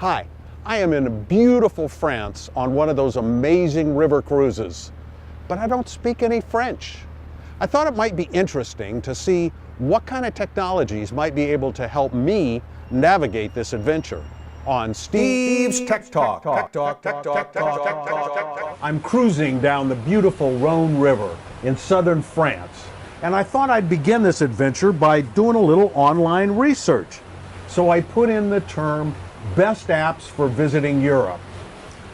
Hi, I am in beautiful France on one of those amazing river cruises, but I don't speak any French. I thought it might be interesting to see what kind of technologies might be able to help me navigate this adventure on Steve's Tech Talk. I'm cruising down the beautiful Rhone River in southern France, and I thought I'd begin this adventure by doing a little online research. So I put in the term best apps for visiting Europe.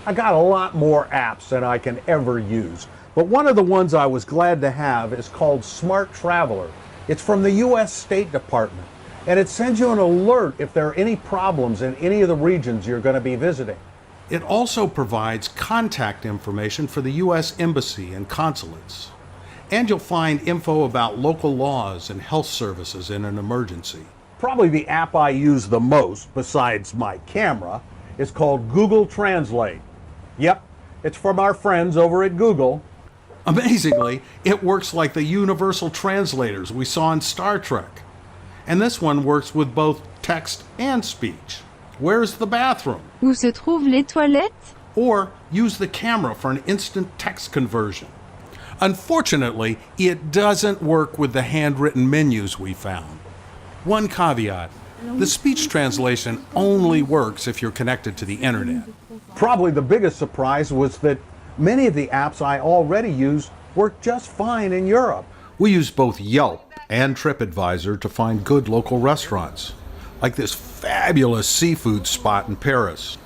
I got a lot more apps than I can ever use, but one of the ones I was glad to have is called Smart Traveler. It's from the US State Department, and it sends you an alert if there are any problems in any of the regions you're going to be visiting. It also provides contact information for the US Embassy and consulates. And you'll find info about local laws and health services in an emergency. Probably the app I use the most, besides my camera, is called Google Translate. Yep, it's from our friends over at Google. Amazingly, it works like the universal translators we saw in Star Trek. And this one works with both text and speech. Where's the bathroom? Où se trouvent les toilettes? Or use the camera for an instant text conversion. Unfortunately, it doesn't work with the handwritten menus we found. One caveat, the speech translation only works if you're connected to the internet. Probably the biggest surprise was that many of the apps I already use work just fine in Europe. We use both Yelp and TripAdvisor to find good local restaurants, like this fabulous seafood spot in Paris.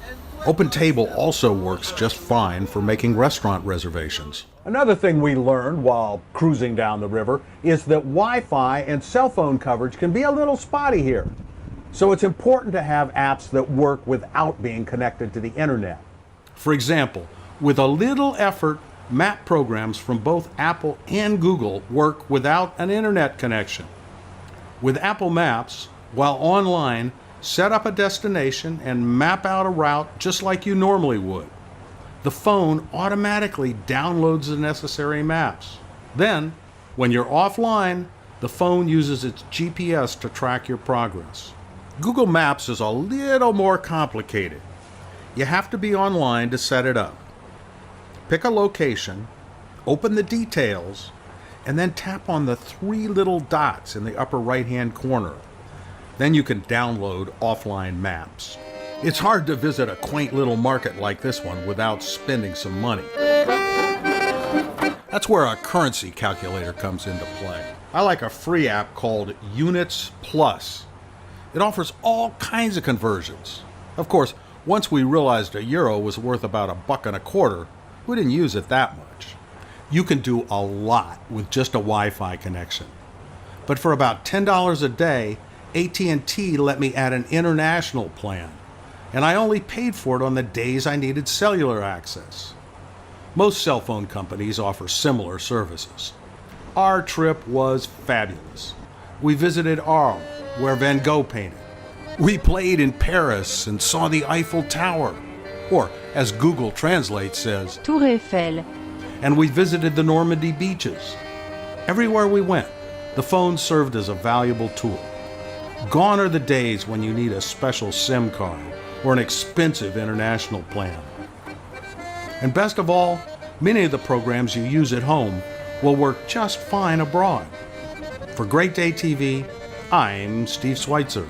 OpenTable also works just fine for making restaurant reservations. Another thing we learned while cruising down the river is that Wi-Fi and cell phone coverage can be a little spotty here. So it's important to have apps that work without being connected to the internet. For example, with a little effort, map programs from both Apple and Google work without an internet connection. With Apple Maps, while online, set up a destination and map out a route just like you normally would. The phone automatically downloads the necessary maps. Then, when you're offline, the phone uses its GPS to track your progress. Google Maps is a little more complicated. You have to be online to set it up. Pick a location, open the details, and then tap on the 3 little dots in the upper right-hand corner. Then you can download offline maps. It's hard to visit a quaint little market like this one without spending some money. That's where a currency calculator comes into play. I like a free app called Units Plus. It offers all kinds of conversions. Of course, once we realized a euro was worth about $1.25, we didn't use it that much. You can do a lot with just a Wi-Fi connection. But for about $10 a day, AT&T let me add an international plan, and I only paid for it on the days I needed cellular access. Most cell phone companies offer similar services. Our trip was fabulous. We visited Arles, where Van Gogh painted. We played in Paris and saw the Eiffel Tower, or as Google Translate says, Tour Eiffel. And we visited the Normandy beaches. Everywhere we went, the phone served as a valuable tool. Gone are the days when you need a special SIM card or an expensive international plan. And best of all, many of the programs you use at home will work just fine abroad. For Great Day TV, I'm Steve Sweitzer.